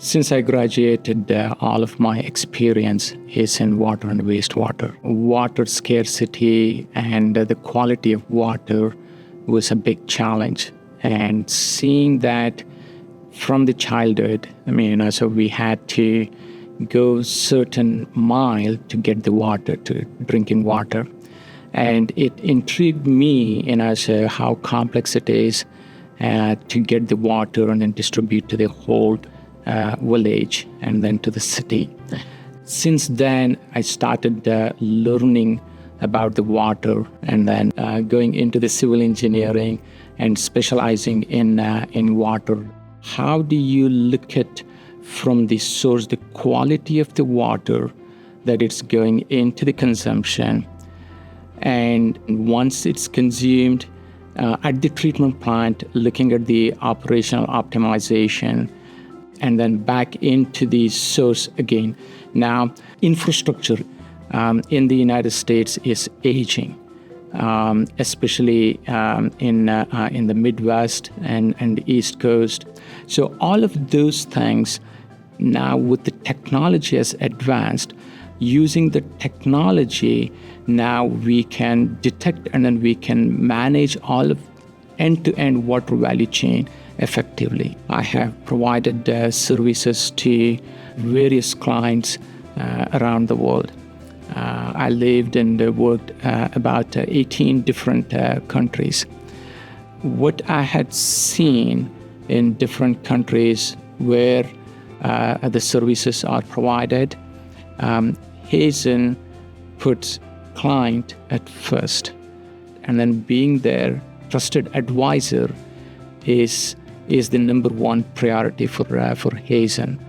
Since I graduated, all of my experience is in water and wastewater. Water scarcity and the quality of water was a big challenge. And seeing that from the childhood, so we had to go certain mile to get the water, to drinking water. And it intrigued me, so how complex it is to get the water and then distribute to the whole village and then to the city. Since then, I started learning about the water and then going into the civil engineering and specializing in water. How do you look at from the source, the quality of the water that it's going into the consumption, and once it's consumed at the treatment plant, looking at the operational optimization, and then back into the source again. Now, infrastructure in the United States is aging, especially in the Midwest and the East Coast. So all of those things, now with the technology has advanced, using the technology, now we can detect and then we can manage all of end-to-end water value chain effectively. I have provided services to various clients around the world. I lived and worked about 18 different countries. What I had seen in different countries where the services are provided, Hazen puts client at first, and then being their trusted advisor is the number one priority for Hazen.